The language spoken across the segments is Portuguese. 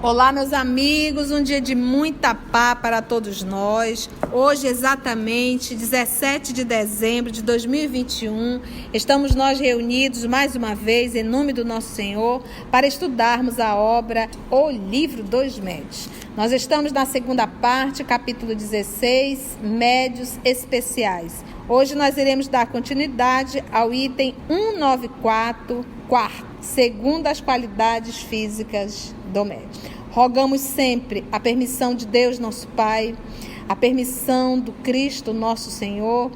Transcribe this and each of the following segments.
Olá, meus amigos, um dia de muita paz para todos nós. Hoje, exatamente 17 de dezembro de 2021, estamos nós reunidos mais uma vez em nome do nosso Senhor para estudarmos a obra O Livro dos Médios. Nós estamos na segunda parte, capítulo 16, Médios Especiais. Hoje nós iremos dar continuidade ao item 194, quarto, segundo as qualidades físicas do médio. Rogamos sempre a permissão de Deus, nosso Pai, a permissão do Cristo, nosso Senhor,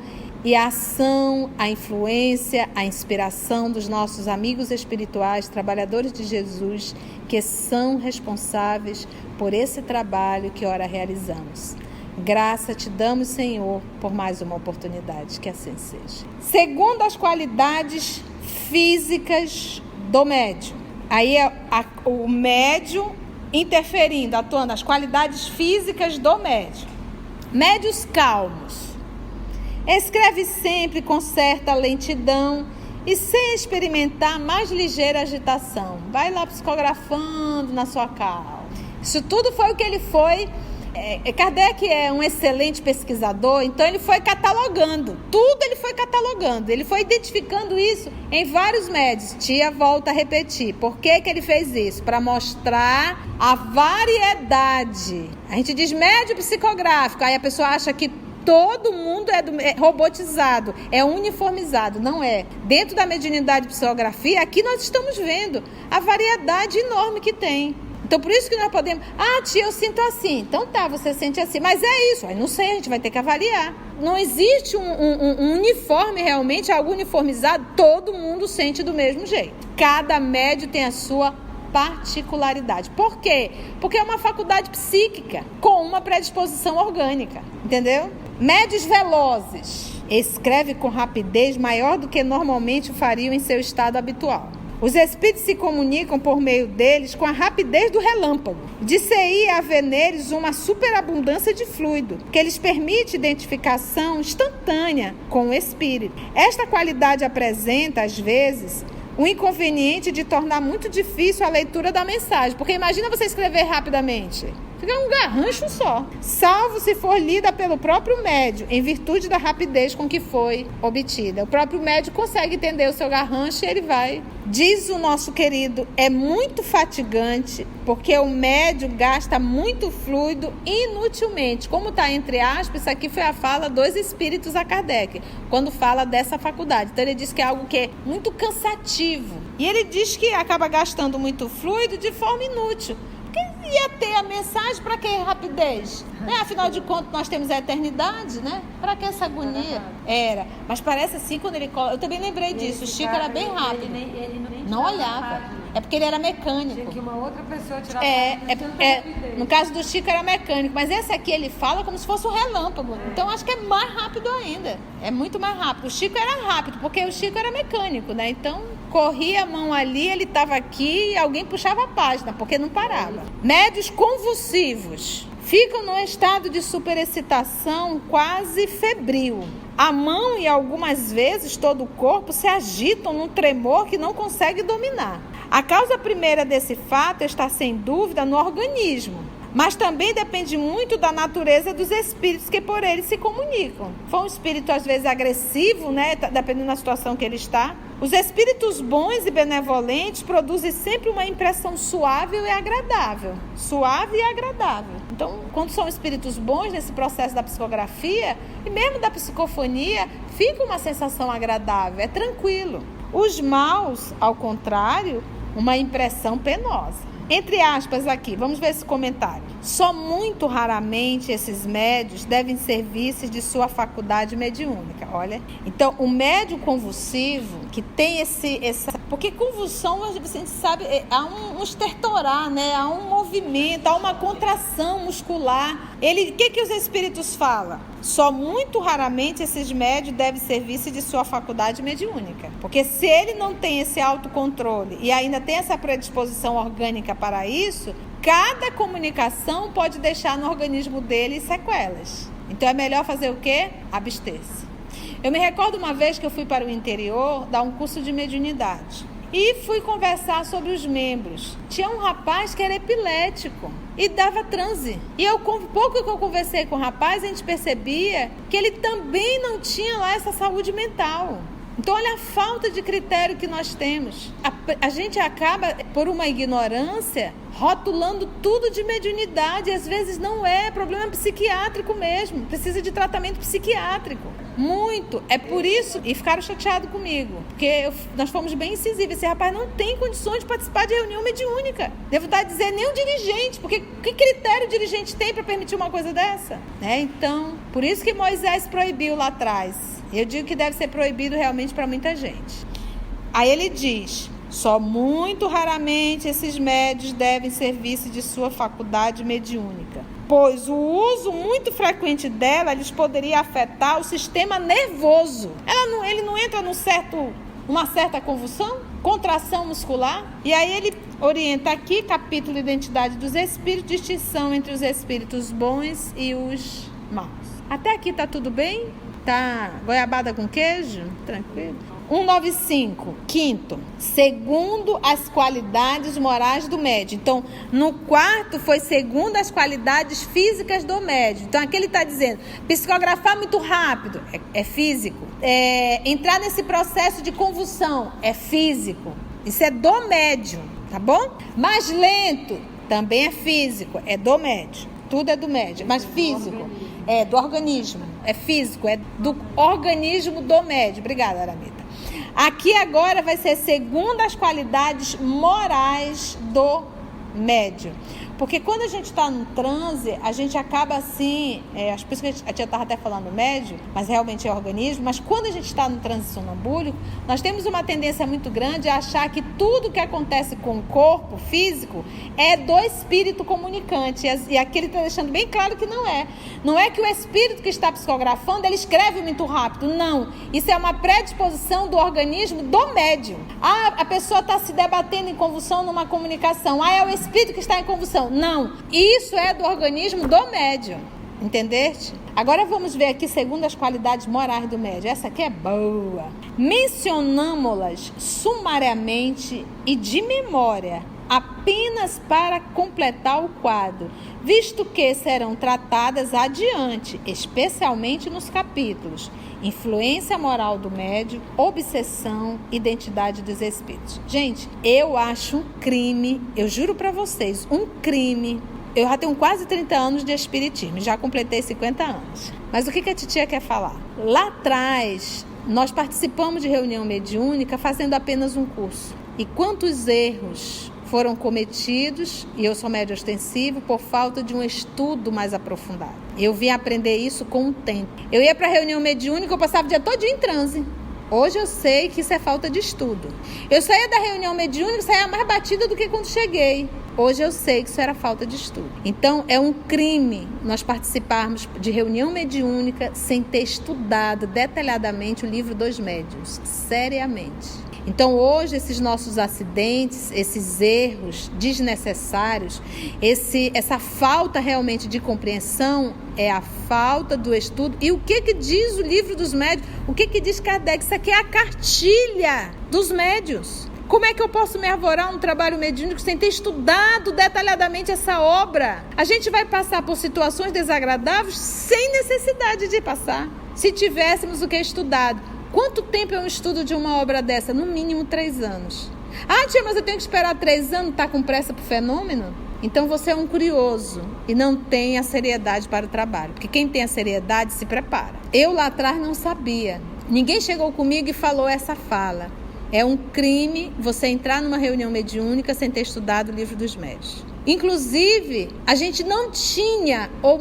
e a ação, a influência, a inspiração dos nossos amigos espirituais, trabalhadores de Jesus, que são responsáveis por esse trabalho que ora realizamos. Graça te damos, Senhor, por mais uma oportunidade, que assim seja. Segundo as qualidades físicas do médium. Aí o médium interferindo, atuando as qualidades físicas do médium. Médios calmos. Escreve sempre com certa lentidão e sem experimentar mais ligeira agitação. Vai lá psicografando na sua calma. Isso tudo foi o que ele foi. Kardec é um excelente pesquisador, então ele foi catalogando, tudo ele foi catalogando, ele foi identificando isso em vários médios. Tia volta a repetir, por que ele fez isso? Para mostrar a variedade. A gente diz médio psicográfico, aí a pessoa acha que todo mundo é robotizado, é uniformizado, não é. Dentro da mediunidade de psicografia, aqui nós estamos vendo a variedade enorme que tem. Então, por isso que nós podemos... tia, eu sinto assim. Então tá, você sente assim. Mas é isso. Aí não sei, a gente vai ter que avaliar. Não existe um uniforme realmente, algo uniformizado. Todo mundo sente do mesmo jeito. Cada médio tem a sua particularidade. Por quê? Porque é uma faculdade psíquica com uma predisposição orgânica. Entendeu? Médios velozes. Escreve com rapidez maior do que normalmente o fariam em seu estado habitual. Os espíritos se comunicam por meio deles com a rapidez do relâmpago. De-se-ia haver neles uma superabundância de fluido, que lhes permite identificação instantânea com o espírito. Esta qualidade apresenta, às vezes, o inconveniente de tornar muito difícil a leitura da mensagem. Porque imagina você escrever rapidamente. Fica um garrancho só. Salvo se for lida pelo próprio médium, em virtude da rapidez com que foi obtida. O próprio médium consegue entender o seu garrancho e ele vai. Diz o nosso querido, é muito fatigante, porque o médium gasta muito fluido inutilmente. Como está entre aspas, isso aqui foi a fala dos espíritos a Kardec, quando fala dessa faculdade. Então ele diz que é algo que é muito cansativo. E ele diz que acaba gastando muito fluido de forma inútil. Ia ter a mensagem, para que rapidez? Afinal de contas, nós temos a eternidade, né? Para que essa agonia? Era. Mas parece assim, quando ele... Eu também lembrei disso. O Chico era bem rápido. Ele não olhava. É porque ele era mecânico. Tinha que uma outra pessoa tirar no caso do Chico era mecânico. Mas esse aqui ele fala como se fosse um relâmpago. Então acho que é mais rápido ainda. É muito mais rápido. O Chico era rápido, porque o Chico era mecânico, né? Então... corria a mão ali, ele estava aqui e alguém puxava a página, porque não parava. Médios convulsivos. Ficam num estado de superexcitação quase febril. A mão e algumas vezes todo o corpo se agitam num tremor que não consegue dominar. A causa primeira desse fato está sem dúvida no organismo, mas também depende muito da natureza dos espíritos que por ele se comunicam. Foi um espírito às vezes agressivo, né? Dependendo da situação que ele está. Os espíritos bons e benevolentes produzem sempre uma impressão suave e agradável. Suave e agradável. Então, quando são espíritos bons nesse processo da psicografia e mesmo da psicofonia, fica uma sensação agradável, é tranquilo. Os maus, ao contrário, uma impressão penosa. Entre aspas aqui, vamos ver esse comentário. Só muito raramente esses médios devem servir-se de sua faculdade mediúnica. Olha, então o médium convulsivo que tem porque convulsão, a gente sabe, há um estertorar, né? Há um movimento, há uma contração muscular. O que os espíritos falam? Só muito raramente esses médios devem servir-se de sua faculdade mediúnica. Porque se ele não tem esse autocontrole e ainda tem essa predisposição orgânica para isso, cada comunicação pode deixar no organismo dele sequelas. Então é melhor fazer o quê? Abster-se. Eu me recordo uma vez que eu fui para o interior dar um curso de mediunidade. E fui conversar sobre os membros. Tinha um rapaz que era epilético e dava transe. E pouco que eu conversei com o rapaz, a gente percebia que ele também não tinha lá essa saúde mental. Então, olha a falta de critério que nós temos. A gente acaba, por uma ignorância, rotulando tudo de mediunidade. Às vezes não é, problema psiquiátrico mesmo. Precisa de tratamento psiquiátrico. Muito. É por isso, e ficaram chateados comigo, porque nós fomos bem incisivos. Esse rapaz não tem condições de participar de reunião mediúnica. Devo estar dizendo, nem o dirigente, porque que critério o dirigente tem para permitir uma coisa dessa? Então, por isso que Moisés proibiu lá atrás. Eu digo que deve ser proibido realmente para muita gente. Aí ele diz, só muito raramente esses médios devem servir-se de sua faculdade mediúnica, pois o uso muito frequente dela lhes poderia afetar o sistema nervoso. Ele não entra uma certa convulsão, contração muscular. E aí ele orienta aqui, capítulo Identidade dos Espíritos, distinção entre os espíritos bons e os maus. Até aqui tá tudo bem? Tá goiabada com queijo? Tranquilo? 195, quinto, segundo as qualidades morais do médium. Então, no quarto foi segundo as qualidades físicas do médium. Então, aqui ele está dizendo, psicografar muito rápido, é físico. Entrar nesse processo de convulsão, é físico. Isso é do médium, tá bom? Mais lento, também é físico, é do médium. Tudo é do médium, mas físico, é do organismo, é físico, é do organismo do médium. Obrigada, Aramita. Aqui agora vai ser segundo as qualidades morais do médium. Porque quando a gente está no transe, a gente acaba assim, acho por isso que a tia estava até falando médium, mas realmente é organismo, mas quando a gente está no transe sonambúlico, nós temos uma tendência muito grande a achar que tudo que acontece com o corpo físico é do espírito comunicante. E aqui ele está deixando bem claro que não é. Não é que o espírito que está psicografando, ele escreve muito rápido. Não. Isso é uma predisposição do organismo do médium. A pessoa está se debatendo em convulsão numa comunicação. É o espírito que está em convulsão. Não, isso é do organismo do médium, entendeste? Agora vamos ver aqui segundo as qualidades morais do médium. Essa aqui é boa. Mencionamos-las sumariamente e de memória, apenas para completar o quadro, visto que serão tratadas adiante, especialmente nos capítulos influência moral do médium, obsessão, identidade dos espíritos. Gente, eu acho um crime, eu juro para vocês, um crime. Eu já tenho quase 30 anos de espiritismo, já completei 50 anos. Mas o que a titia quer falar? Lá atrás, nós participamos de reunião mediúnica fazendo apenas um curso. E quantos erros foram cometidos, e eu sou médium ostensivo, por falta de um estudo mais aprofundado. Eu vim aprender isso com o tempo. Eu ia para a reunião mediúnica, eu passava o dia todo em transe. Hoje eu sei que isso é falta de estudo. Eu saía da reunião mediúnica, saía mais batida do que quando cheguei. Hoje eu sei que isso era falta de estudo. Então, é um crime nós participarmos de reunião mediúnica sem ter estudado detalhadamente o livro dos médiuns, seriamente. Então, hoje, esses nossos acidentes, esses erros desnecessários, essa falta realmente de compreensão é a falta do estudo. E o que diz o livro dos médiuns? O que diz Kardec? Isso aqui é a cartilha dos médiuns. Como é que eu posso me arvorar um trabalho mediúnico sem ter estudado detalhadamente essa obra? A gente vai passar por situações desagradáveis sem necessidade de passar, se tivéssemos o que estudado. Quanto tempo é um estudo de uma obra dessa? No mínimo 3 anos. Ah, tia, mas eu tenho que esperar 3 anos, tá com pressa pro fenômeno? Então você é um curioso e não tem a seriedade para o trabalho. Porque quem tem a seriedade se prepara. Eu lá atrás não sabia. Ninguém chegou comigo e falou essa fala. É um crime você entrar numa reunião mediúnica sem ter estudado o livro dos médiuns. Inclusive, a gente não tinha, ou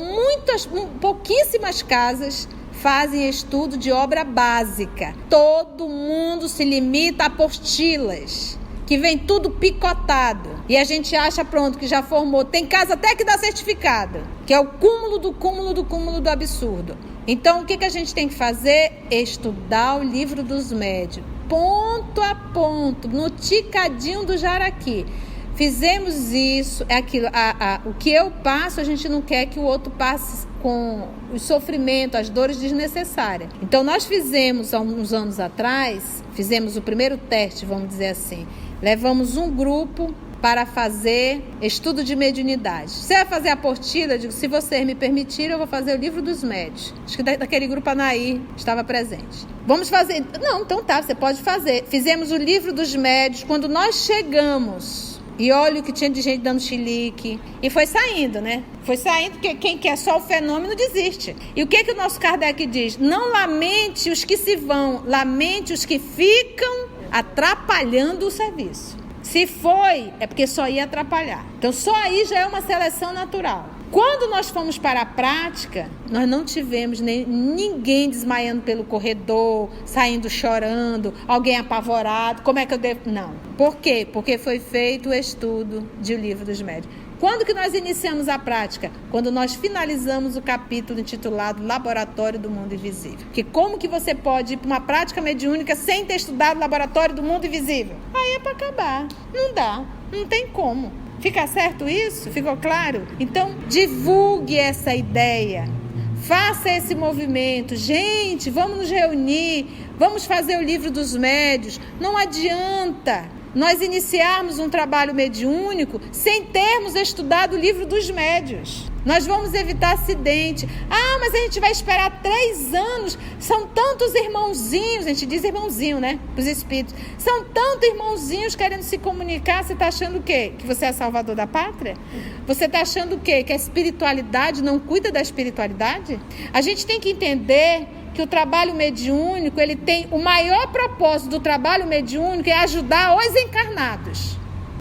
pouquíssimas casas fazem estudo de obra básica. Todo mundo se limita a apostilas, que vem tudo picotado. E a gente acha, pronto, que já formou. Tem casa até que dá certificado, que é o cúmulo do cúmulo do cúmulo do absurdo. Então, o que a gente tem que fazer? Estudar o livro dos médiuns, ponto a ponto, no ticadinho do jaraqui. Fizemos isso, é aquilo. O que eu passo, a gente não quer que o outro passe com o sofrimento, as dores desnecessárias. Então, nós fizemos, há uns anos atrás, fizemos o primeiro teste, vamos dizer assim. Levamos um grupo para fazer estudo de mediunidade. Você vai fazer a apostila? Eu digo, se vocês me permitirem, eu vou fazer o livro dos médios. Acho que daquele grupo a Anaí estava presente. Vamos fazer? Não, então tá, você pode fazer. Fizemos o livro dos médios. Quando nós chegamos, e olha o que tinha de gente dando chilique. E foi saindo, né? Foi saindo, porque quem quer só o fenômeno desiste. E o que o nosso Kardec diz? Não lamente os que se vão, lamente os que ficam atrapalhando o serviço. Se foi, é porque só ia atrapalhar. Então, só aí já é uma seleção natural. Quando nós fomos para a prática, nós não tivemos ninguém desmaiando pelo corredor, saindo chorando, alguém apavorado. Como é que eu devo... Não. Por quê? Porque foi feito o estudo de O Livro dos Médios. Quando que nós iniciamos a prática? Quando nós finalizamos o capítulo intitulado Laboratório do Mundo Invisível. Porque como que você pode ir para uma prática mediúnica sem ter estudado o Laboratório do Mundo Invisível? Aí é para acabar. Não dá. Não tem como. Fica certo isso? Ficou claro? Então, divulgue essa ideia. Faça esse movimento. Gente, vamos nos reunir. Vamos fazer o Livro dos Médios. Não adianta nós iniciarmos um trabalho mediúnico sem termos estudado o Livro dos Médios. Nós vamos evitar acidente. Ah, mas a gente vai esperar 3 anos. São tantos irmãozinhos, a gente diz irmãozinho, né? Os espíritos. São tantos irmãozinhos querendo se comunicar. Você está achando o quê? Que você é salvador da pátria? Você está achando o quê? Que a espiritualidade não cuida da espiritualidade? A gente tem que entender que o trabalho mediúnico, ele tem o maior propósito do trabalho mediúnico é ajudar os encarnados.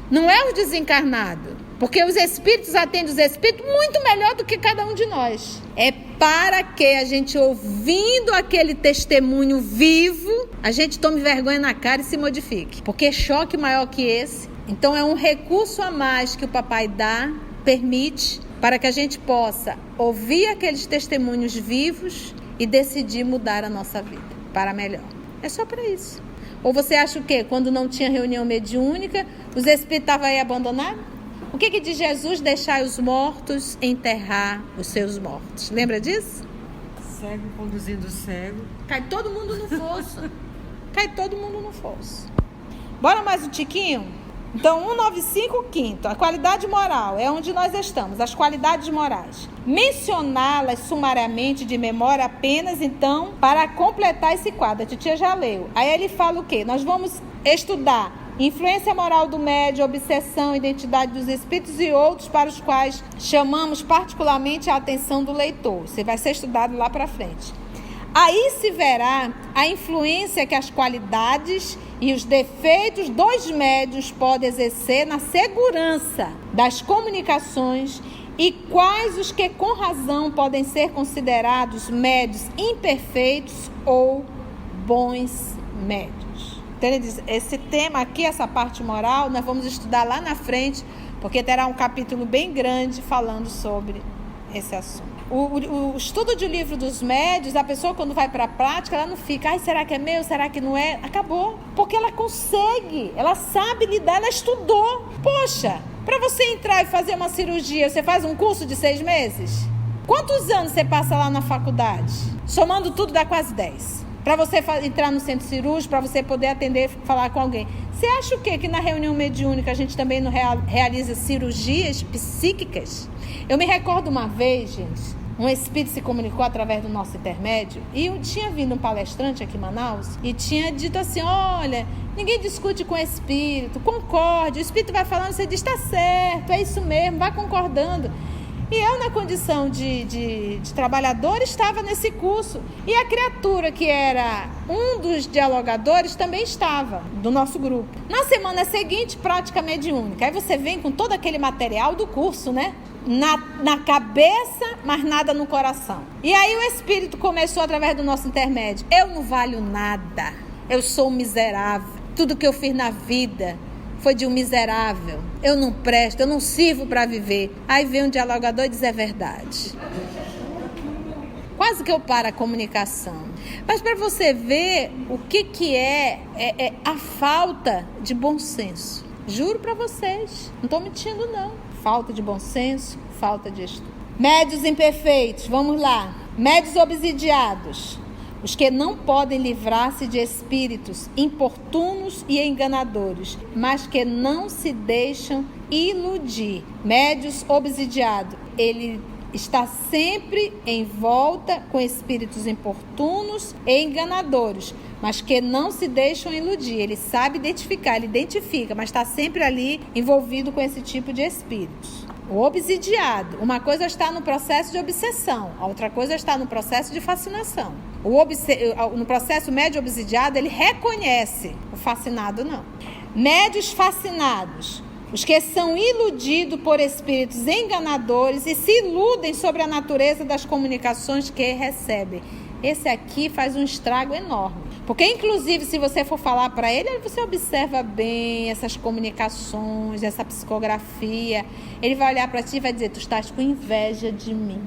Não é os desencarnados. Porque os espíritos atendem os espíritos muito melhor do que cada um de nós. É para que a gente, ouvindo aquele testemunho vivo, a gente tome vergonha na cara e se modifique. Porque choque maior que esse. Então é um recurso a mais que o papai dá, permite, para que a gente possa ouvir aqueles testemunhos vivos e decidir mudar a nossa vida para melhor. É só para isso. Ou você acha o quê? Quando não tinha reunião mediúnica, os espíritos estavam aí abandonados? O que diz Jesus? Deixai os mortos enterrar os seus mortos. Lembra disso? Cego conduzindo o cego. Cai todo mundo no fosso. Cai todo mundo no fosso. Bora mais um tiquinho? Então, 195, quinto. A qualidade moral é onde nós estamos. As qualidades morais. Mencioná-las sumariamente de memória apenas, então, para completar esse quadro. A titia já leu. Aí ele fala o quê? Nós vamos estudar influência moral do médium, obsessão, identidade dos espíritos e outros para os quais chamamos particularmente a atenção do leitor. Você vai ser estudado lá para frente. Aí se verá a influência que as qualidades e os defeitos dos médiuns podem exercer na segurança das comunicações e quais os que com razão podem ser considerados médiuns imperfeitos ou bons médiuns. Então ele diz, esse tema aqui, essa parte moral, nós vamos estudar lá na frente, porque terá um capítulo bem grande falando sobre esse assunto. O estudo de O Livro dos Médios, a pessoa quando vai para a prática, ela não fica, ai, será que é meu, será que não é? Acabou, porque ela consegue, ela sabe lidar, ela estudou. Poxa, para você entrar e fazer uma cirurgia, você faz um curso de 6 meses? Quantos anos você passa lá na faculdade? Somando tudo dá quase 10. Para você entrar no centro cirúrgico, para você poder atender, falar com alguém. Você acha o quê? Que na reunião mediúnica a gente também não realiza cirurgias psíquicas? Eu me recordo uma vez, gente, um espírito se comunicou através do nosso intermédio e tinha vindo um palestrante aqui em Manaus e tinha dito assim, olha, ninguém discute com o espírito, concorde, o espírito vai falando, você diz, está certo, é isso mesmo, vai concordando. E eu, na condição de trabalhador, estava nesse curso. E a criatura que era um dos dialogadores também estava, do nosso grupo. Na semana seguinte, prática mediúnica. Aí você vem com todo aquele material do curso, né? Na cabeça, mas nada no coração. E aí o espírito começou através do nosso intermédio. Eu não valho nada. Eu sou um miserável. Tudo que eu fiz na vida foi de um miserável. Eu não presto, eu não sirvo para viver. Aí vem um dialogador e diz, é verdade. Quase que eu paro a comunicação. Mas para você ver o que é a falta de bom senso. Juro para vocês. Não estou mentindo, não. Falta de bom senso, falta de estudo. Médios imperfeitos, vamos lá. Médios obsidiados. Os que não podem livrar-se de espíritos importunos e enganadores, mas que não se deixam iludir. Médios obsidiados. Ele está sempre em volta com espíritos importunos e enganadores, mas que não se deixam iludir. Ele sabe identificar, ele identifica, mas está sempre ali envolvido com esse tipo de espíritos. O obsidiado, uma coisa está no processo de obsessão, a outra coisa está no processo de fascinação. No processo médio obsidiado, ele reconhece, o fascinado não. Médios fascinados. Os que são iludidos por espíritos enganadores e se iludem sobre a natureza das comunicações que recebem. Esse aqui faz um estrago enorme. Porque, inclusive, se você for falar para ele, você observa bem essas comunicações, essa psicografia. Ele vai olhar para ti e vai dizer, tu estás com inveja de mim.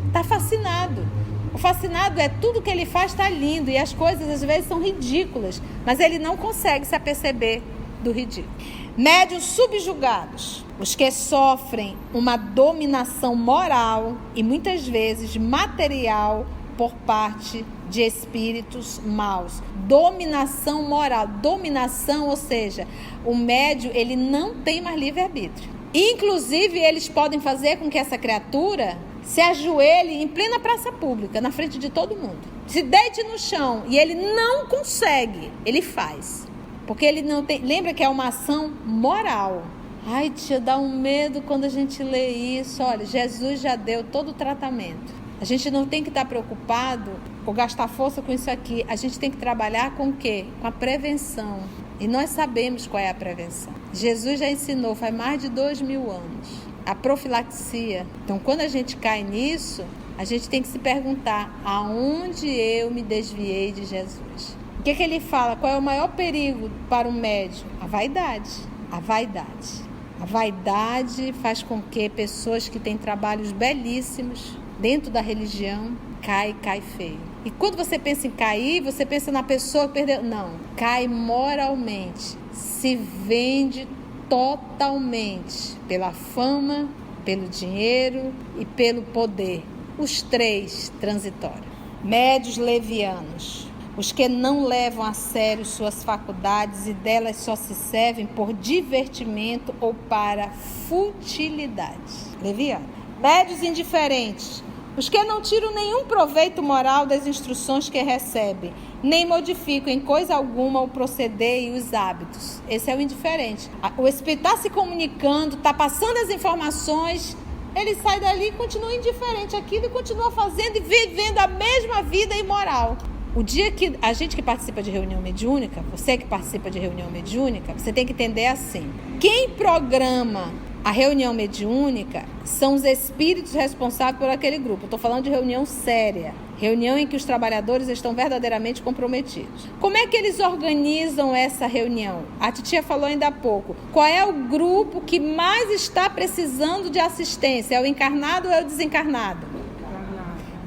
Está fascinado. O fascinado é tudo que ele faz está lindo e as coisas às vezes são ridículas, mas ele não consegue se aperceber do ridículo. Médios subjugados, os que sofrem uma dominação moral e muitas vezes material por parte de espíritos maus. Dominação moral, dominação, ou seja, o médio ele não tem mais livre-arbítrio. Inclusive, eles podem fazer com que essa criatura se ajoelhe em plena praça pública, na frente de todo mundo. Se deite no chão e ele não consegue, ele faz. Porque ele não tem... Lembra que é uma ação moral. Ai, tia, dá um medo quando a gente lê isso. Olha, Jesus já deu todo o tratamento. A gente não tem que estar preocupado ou gastar força com isso aqui. A gente tem que trabalhar com o quê? Com a prevenção. E nós sabemos qual é a prevenção. Jesus já ensinou, faz mais de 2000 anos. A profilaxia. Então, quando a gente cai nisso, a gente tem que se perguntar, aonde eu me desviei de Jesus? O que ele fala? Qual é o maior perigo para o médium? A vaidade. A vaidade. A vaidade faz com que pessoas que têm trabalhos belíssimos dentro da religião cai feio. E quando você pensa em cair, você pensa na pessoa que perdeu. Não, cai moralmente. Se vende totalmente pela fama, pelo dinheiro e pelo poder. Os três transitórios. Médios levianos. Os que não levam a sério suas faculdades e delas só se servem por divertimento ou para futilidade. Leviano. Médios indiferentes. Os que não tiram nenhum proveito moral das instruções que recebem, nem modificam em coisa alguma o proceder e os hábitos. Esse é o indiferente. O espírito está se comunicando, está passando as informações, ele sai dali e continua indiferente àquilo e continua fazendo e vivendo a mesma vida imoral. O dia que a gente que participa de reunião mediúnica, você que participa de reunião mediúnica, você tem que entender assim. Quem programa a reunião mediúnica são os espíritos responsáveis por aquele grupo. Estou falando de reunião séria. Reunião em que os trabalhadores estão verdadeiramente comprometidos. Como é que eles organizam essa reunião? A titia falou ainda há pouco. Qual é o grupo que mais está precisando de assistência? É o encarnado ou é o desencarnado?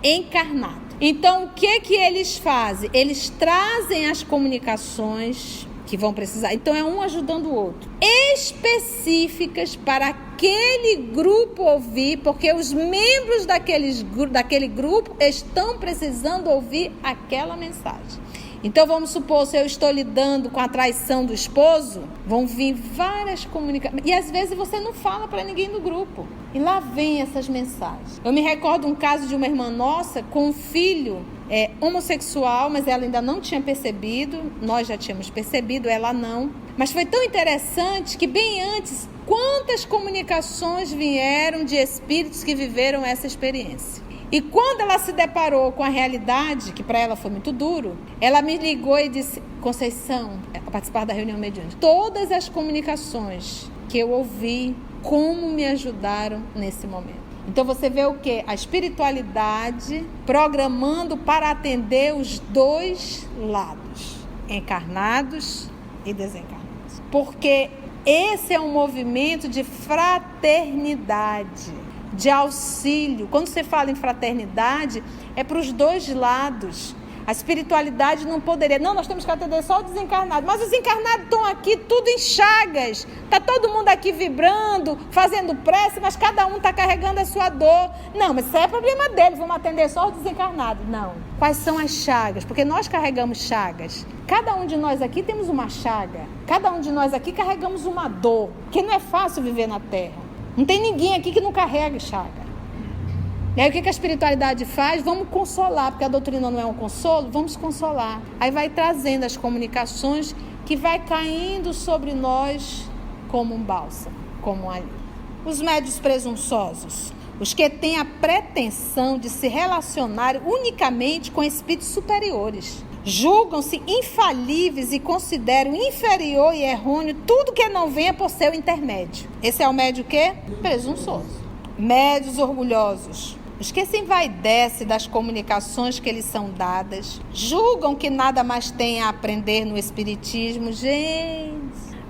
Encarnado. Então, o que eles fazem? Eles trazem as comunicações que vão precisar. Então, é um ajudando o outro. Específicas para aquele grupo ouvir, porque os membros daquele grupo estão precisando ouvir aquela mensagem. Então, vamos supor, se eu estou lidando com a traição do esposo, vão vir várias comunicações. E, às vezes, você não fala para ninguém do grupo. E lá vem essas mensagens. Eu me recordo um caso de uma irmã nossa com um filho homossexual, mas ela ainda não tinha percebido. Nós já tínhamos percebido, ela não. Mas foi tão interessante que, bem antes, quantas comunicações vieram de espíritos que viveram essa experiência. E quando ela se deparou com a realidade, que para ela foi muito duro, ela me ligou e disse, Conceição, a participar da reunião mediúnica, todas as comunicações que eu ouvi, como me ajudaram nesse momento. Então você vê o quê? A espiritualidade programando para atender os dois lados, encarnados e desencarnados. Porque esse é um movimento de fraternidade, de auxílio. Quando você fala em fraternidade, é para os dois lados. A espiritualidade não poderia. Não, nós temos que atender só o desencarnado. Mas os encarnados estão aqui tudo em chagas. Está todo mundo aqui vibrando, fazendo prece, mas cada um está carregando a sua dor. Não, mas isso é problema dele, vamos atender só o desencarnado. Não. Quais são as chagas? Porque nós carregamos chagas. Cada um de nós aqui temos uma chaga. Cada um de nós aqui carregamos uma dor. Porque não é fácil viver na Terra. Não tem ninguém aqui que não carrega chaga. E aí o que a espiritualidade faz? Vamos consolar, porque a doutrina não é um consolo, vamos consolar. Aí vai trazendo as comunicações que vai caindo sobre nós como um bálsamo, como um alívio. Os médios presunçosos, os que têm a pretensão de se relacionar unicamente com espíritos superiores. Julgam-se infalíveis e consideram inferior e errôneo tudo que não venha por seu intermédio. Esse é o médio o quê? Presunçoso. Médios orgulhosos. Os que se envaidecem das comunicações que lhes são dadas, julgam que nada mais têm a aprender no Espiritismo. Gente,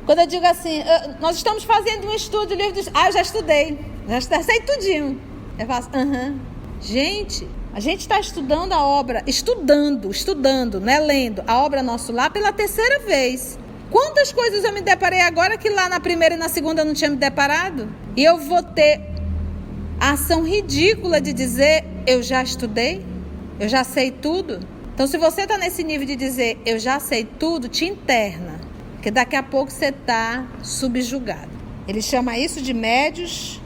quando eu digo assim, nós estamos fazendo um estudo do livro dos... eu já estudei, já sei tudinho. Eu faço, Gente, a gente está estudando a obra, estudando, né, lendo a obra Nosso Lar pela 3ª vez. Quantas coisas eu me deparei agora que lá na primeira e na segunda eu não tinha me deparado? E eu vou ter a ação ridícula de dizer, eu já estudei, eu já sei tudo. Então, se você está nesse nível de dizer, eu já sei tudo, te interna, porque daqui a pouco você está subjugado. Ele chama isso de médios.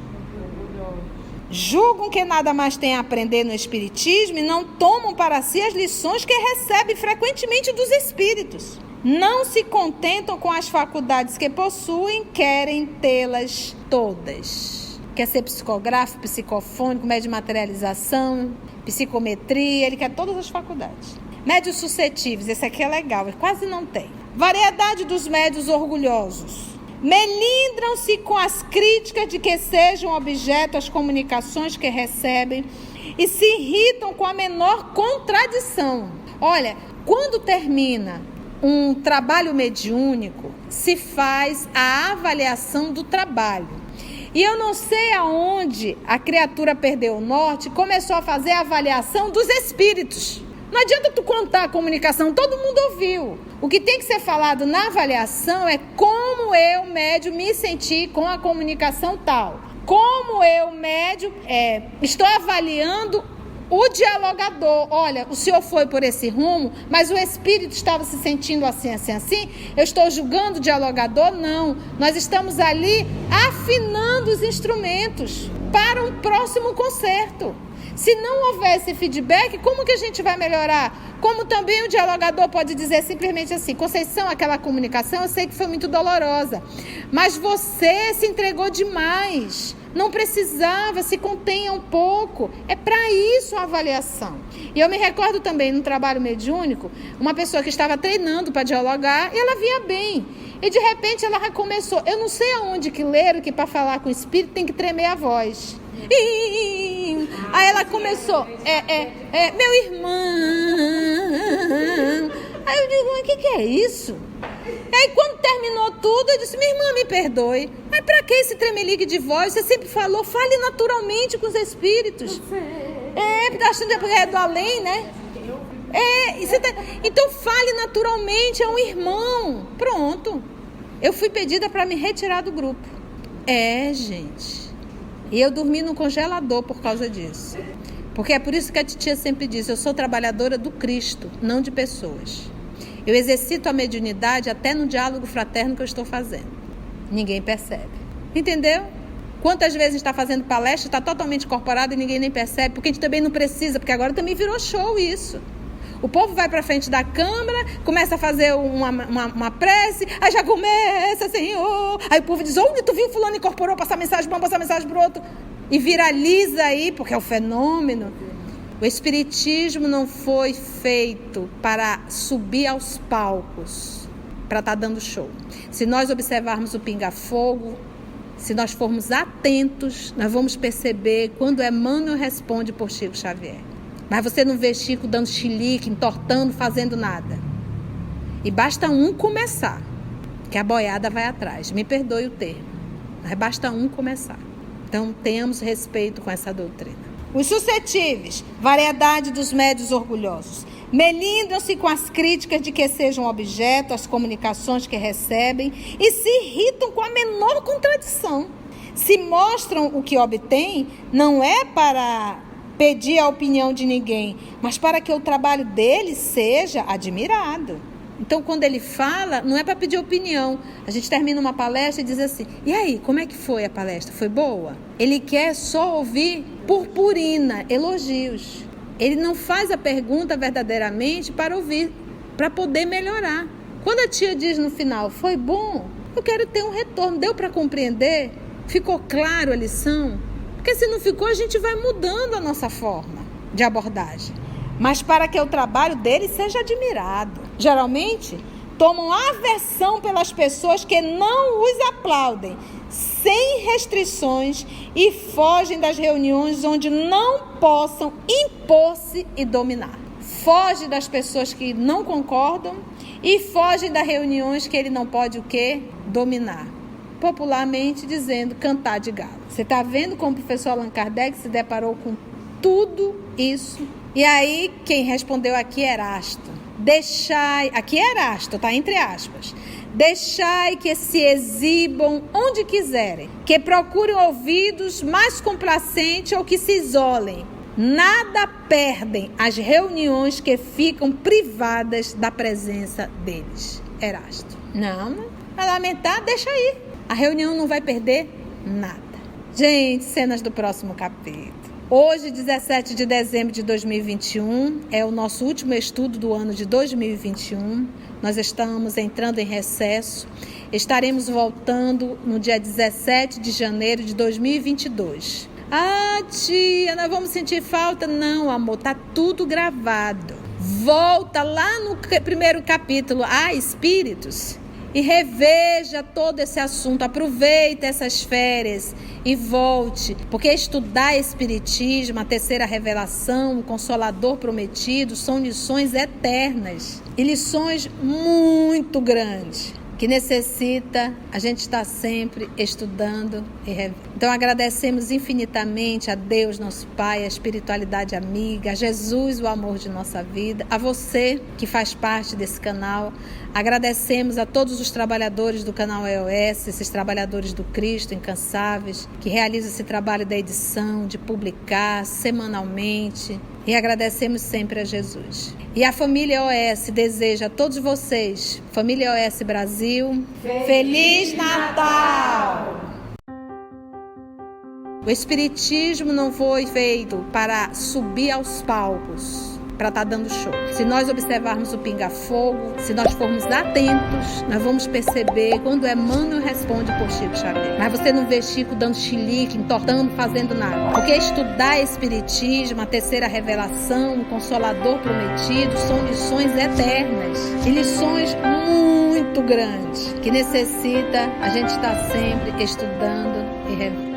Julgam que nada mais têm a aprender no Espiritismo e não tomam para si as lições que recebem frequentemente dos espíritos. Não se contentam com as faculdades que possuem, querem tê-las todas. Quer ser psicográfico, psicofônico, médio de materialização, psicometria, ele quer todas as faculdades. Médios suscetíveis, esse aqui é legal, ele quase não tem. Variedade dos médios orgulhosos. Melindram-se com as críticas de que sejam objeto as comunicações que recebem e se irritam com a menor contradição. Olha, quando termina um trabalho mediúnico, se faz a avaliação do trabalho. E eu não sei aonde a criatura perdeu o norte e começou a fazer a avaliação dos espíritos. Não adianta tu contar a comunicação, todo mundo ouviu. O que tem que ser falado na avaliação é como eu, médium, me senti com a comunicação tal. Como eu, médium, estou avaliando o dialogador. Olha, o senhor foi por esse rumo, mas o espírito estava se sentindo assim. Eu estou julgando o dialogador? Não. Nós estamos ali afinando os instrumentos para um próximo concerto. Se não houver esse feedback, como que a gente vai melhorar? Como também o dialogador pode dizer simplesmente assim, Conceição, aquela comunicação eu sei que foi muito dolorosa, mas você se entregou demais. Não precisava, se contenha um pouco. É para isso a avaliação. E eu me recordo também, no trabalho mediúnico, uma pessoa que estava treinando para dialogar e ela vinha bem. E de repente ela recomeçou. Eu não sei aonde que leram que para falar com o espírito tem que tremer a voz. Aí ela começou, meu irmão. Aí eu digo, mas o que é isso? Aí quando terminou tudo, eu disse, minha irmã, me perdoe. Mas pra que esse tremelique de voz? Você sempre falou, fale naturalmente com os espíritos. Achando que é do além, né? Então fale naturalmente, é um irmão. Pronto. Eu fui pedida para me retirar do grupo. Gente. E eu dormi no congelador por causa disso. Porque é por isso que a titia sempre diz, eu sou trabalhadora do Cristo, não de pessoas. Eu exercito a mediunidade até no diálogo fraterno que eu estou fazendo. Ninguém percebe. Entendeu? Quantas vezes a gente está fazendo palestra, está totalmente incorporado e ninguém nem percebe, porque a gente também não precisa, porque agora também virou show isso. O povo vai para frente da câmara, começa a fazer uma prece, aí já começa, Senhor. Aí o povo diz, onde tu viu fulano incorporou, passar mensagem para um, passar mensagem para o outro. E viraliza aí, porque é o fenômeno. O espiritismo não foi feito para subir aos palcos, para estar dando show. Se nós observarmos o pinga-fogo, se nós formos atentos, nós vamos perceber quando Emmanuel responde por Chico Xavier. Mas você não vê Chico dando chilique, entortando, fazendo nada. E basta um começar, que a boiada vai atrás. Me perdoe o termo, mas basta um começar. Então, tenhamos respeito com essa doutrina. Os suscetíveis, variedade dos médios orgulhosos. melindram-se com as críticas de que sejam objeto, as comunicações que recebem e se irritam com a menor contradição. Se mostram o que obtêm, não é para pedir a opinião de ninguém, mas para que o trabalho deles seja admirado. Então, quando ele fala, não é para pedir opinião. A gente termina uma palestra e diz assim: e aí, como é que foi a palestra? Foi boa? Ele quer só ouvir purpurina, elogios. Ele não faz a pergunta verdadeiramente para ouvir, para poder melhorar. Quando a tia diz no final, foi bom, eu quero ter um retorno. Deu para compreender? Ficou claro a lição? Porque se não ficou, a gente vai mudando a nossa forma de abordagem. Mas para que o trabalho dele seja admirado. Geralmente, tomam aversão pelas pessoas que não os aplaudem, sem restrições, e fogem das reuniões onde não possam impor-se e dominar. Foge das pessoas que não concordam e foge das reuniões que ele não pode o quê? Dominar. Popularmente dizendo, cantar de galo. Você está vendo como o professor Allan Kardec se deparou com tudo isso? E aí, quem respondeu aqui é Erasto. Deixai, aqui é Erasto, tá entre aspas. Deixai que se exibam onde quiserem, que procurem ouvidos mais complacentes ou que se isolem. Nada perdem as reuniões que ficam privadas da presença deles. Erasto. Não, vai lamentar, deixa aí. A reunião não vai perder nada. Gente, cenas do próximo capítulo. Hoje, 17 de dezembro de 2021, é o nosso último estudo do ano de 2021. Nós estamos entrando em recesso. Estaremos voltando no dia 17 de janeiro de 2022. Ah, tia, nós vamos sentir falta? Não, amor, tá tudo gravado. Volta lá no primeiro capítulo, Espíritos, e reveja todo esse assunto. Aproveita essas férias e volte, porque estudar Espiritismo, a terceira revelação, o Consolador Prometido, são lições eternas e lições muito grandes, que necessita a gente estar sempre estudando e revendo. Então agradecemos infinitamente a Deus, nosso Pai, a espiritualidade amiga, a Jesus, o amor de nossa vida, a você que faz parte desse canal. Agradecemos a todos os trabalhadores do canal EOS, esses trabalhadores do Cristo incansáveis, que realizam esse trabalho da edição, de publicar semanalmente. E agradecemos sempre a Jesus. E a família EOS deseja a todos vocês, família EOS Brasil, Feliz Natal! O Espiritismo não foi feito para subir aos palcos, para estar dando show. Se nós observarmos o pinga-fogo, se nós formos atentos, nós vamos perceber quando Emmanuel responde por Chico Xavier. Mas você não vê Chico dando chilique, entortando, fazendo nada. Porque estudar Espiritismo, a terceira revelação, o Consolador Prometido, são lições eternas e lições muito grandes, que necessita a gente estar sempre estudando e revendo.